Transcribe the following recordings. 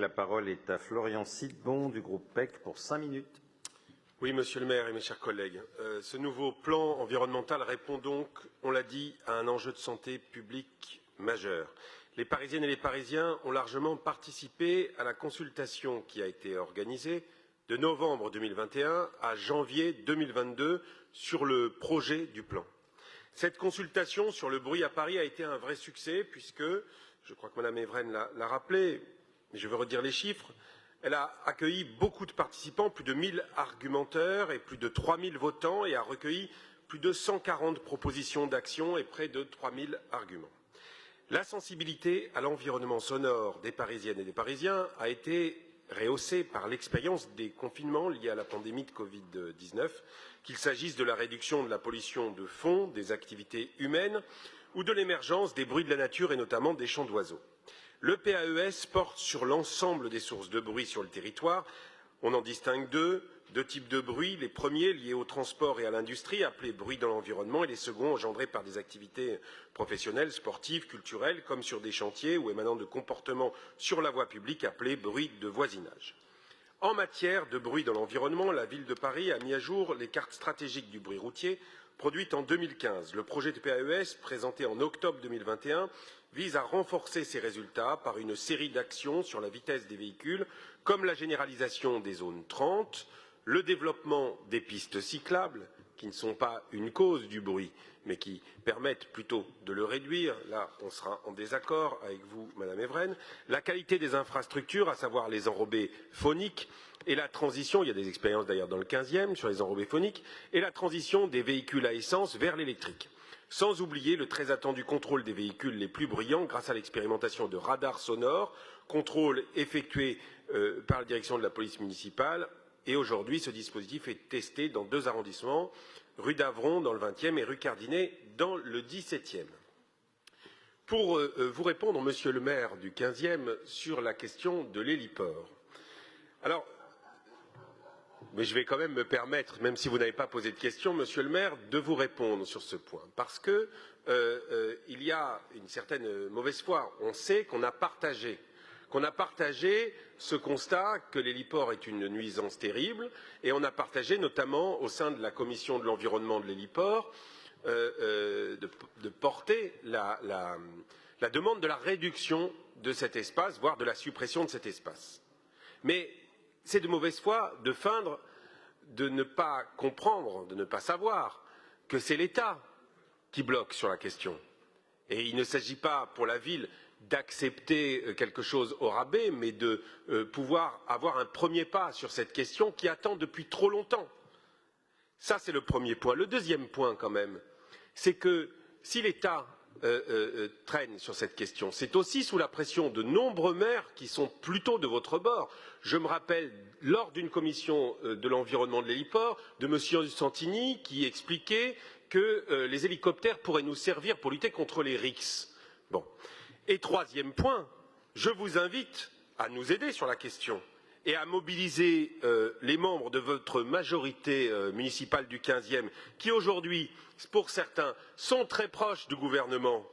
La parole est à Florian Sidbon du groupe PEC pour 5 minutes. Oui, Monsieur le maire et mes chers collègues, ce nouveau plan environnemental répond donc, on l'a dit, à un enjeu de santé publique majeur. Les Parisiennes et les Parisiens ont largement participé à la consultation qui a été organisée de novembre 2021 à janvier 2022 sur le projet du plan. Cette consultation sur le bruit à Paris a été un vrai succès puisque, je crois que Mme Evren l'a rappelé, mais je veux redire les chiffres, elle a accueilli beaucoup de participants, plus de 1000 argumenteurs et plus de 3000 votants et a recueilli plus de 140 propositions d'action et près de 3000 arguments. La sensibilité à l'environnement sonore des Parisiennes et des Parisiens a été rehaussée par l'expérience des confinements liés à la pandémie de Covid-19, qu'il s'agisse de la réduction de la pollution de fond, des activités humaines ou de l'émergence des bruits de la nature et notamment des chants d'oiseaux. Le PAES porte sur l'ensemble des sources de bruit sur le territoire. On en distingue deux types de bruit. Les premiers liés au transport et à l'industrie, appelés bruit dans l'environnement, et les seconds engendrés par des activités professionnelles, sportives, culturelles, comme sur des chantiers ou émanant de comportements sur la voie publique, appelés bruit de voisinage. En matière de bruit dans l'environnement, la ville de Paris a mis à jour les cartes stratégiques du bruit routier produites en 2015. Le projet de PAES, présenté en octobre 2021, vise à renforcer ces résultats par une série d'actions sur la vitesse des véhicules, comme la généralisation des zones 30, le développement des pistes cyclables, qui ne sont pas une cause du bruit, mais qui permettent plutôt de le réduire. Là, on sera en désaccord avec vous, Madame Evren. La qualité des infrastructures, à savoir les enrobés phoniques, et la transition, il y a des expériences d'ailleurs dans le 15e sur les enrobés phoniques, et la transition des véhicules à essence vers l'électrique. Sans oublier le très attendu contrôle des véhicules les plus bruyants grâce à l'expérimentation de radars sonores, contrôle effectué par la direction de la police municipale. Et aujourd'hui, ce dispositif est testé dans 2 arrondissements, rue d'Avron dans le 20e et rue Cardinet dans le 17e. Pour vous répondre, Monsieur le maire du 15e, sur la question de l'héliport. Alors, mais je vais quand même me permettre, même si vous n'avez pas posé de question, Monsieur le maire, de vous répondre sur ce point. Parce que il y a une certaine mauvaise foi. On sait qu'on a partagé ce constat que l'héliport est une nuisance terrible et on a partagé notamment au sein de la commission de l'environnement de l'héliport de porter la demande de la réduction de cet espace, voire de la suppression de cet espace. Mais c'est de mauvaise foi de feindre de ne pas comprendre, de ne pas savoir que c'est l'État qui bloque sur la question. Et il ne s'agit pas pour la ville d'accepter quelque chose au rabais, mais de pouvoir avoir un premier pas sur cette question qui attend depuis trop longtemps. Ça, c'est le premier point. Le deuxième point, quand même, c'est que si l'État traîne sur cette question, c'est aussi sous la pression de nombreux maires qui sont plutôt de votre bord. Je me rappelle, lors d'une commission de l'environnement de l'héliport, de M. Santini qui expliquait que les hélicoptères pourraient nous servir pour lutter contre les RICS. Bon. Et troisième point, je vous invite à nous aider sur la question et à mobiliser les membres de votre majorité municipale du 15e, qui aujourd'hui, pour certains, sont très proches du gouvernement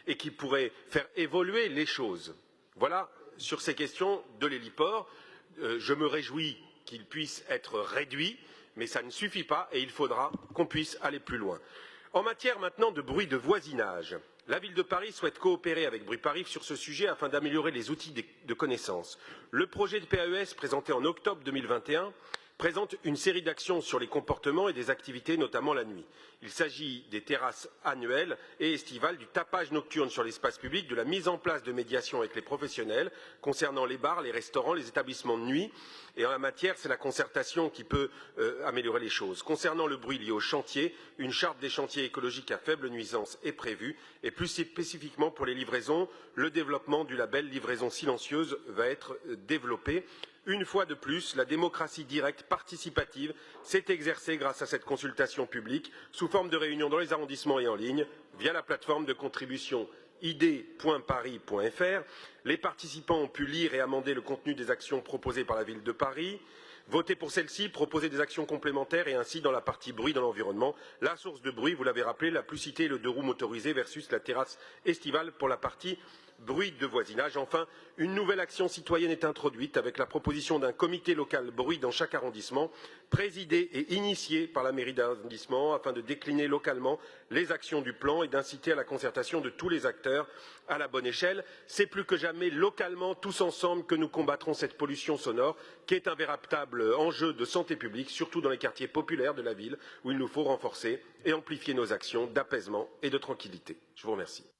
et qui pourraient faire évoluer les choses. Voilà, sur ces questions de l'héliport, je me réjouis qu'il puisse être réduit, mais ça ne suffit pas et il faudra qu'on puisse aller plus loin. En matière maintenant de bruit de voisinage, la ville de Paris souhaite coopérer avec Bruit Paris sur ce sujet afin d'améliorer les outils de connaissance. Le projet de PAES présenté en octobre 2021 présente une série d'actions sur les comportements et des activités, notamment la nuit. Il s'agit des terrasses annuelles et estivales, du tapage nocturne sur l'espace public, de la mise en place de médiation avec les professionnels concernant les bars, les restaurants, les établissements de nuit. Et en la matière, c'est la concertation qui peut améliorer les choses. Concernant le bruit lié aux chantiers, une charte des chantiers écologiques à faible nuisance est prévue et plus spécifiquement pour les livraisons, le développement du label livraison silencieuse va être développé. Une fois de plus, la démocratie directe participative s'est exercée grâce à cette consultation publique sous forme de réunions dans les arrondissements et en ligne via la plateforme de contribution id.paris.fr. Les participants ont pu lire et amender le contenu des actions proposées par la ville de Paris. Voter pour celle-ci, proposer des actions complémentaires et ainsi dans la partie bruit dans l'environnement. La source de bruit, vous l'avez rappelé, la plus citée est le 2 roues motorisé versus la terrasse estivale pour la partie bruit de voisinage. Enfin, une nouvelle action citoyenne est introduite avec la proposition d'un comité local bruit dans chaque arrondissement, présidé et initié par la mairie d'arrondissement afin de décliner localement les actions du plan et d'inciter à la concertation de tous les acteurs à la bonne échelle. C'est plus que jamais localement, tous ensemble, que nous combattrons cette pollution sonore qui est un véritable enjeu de santé publique, surtout dans les quartiers populaires de la ville où il nous faut renforcer et amplifier nos actions d'apaisement et de tranquillité. Je vous remercie.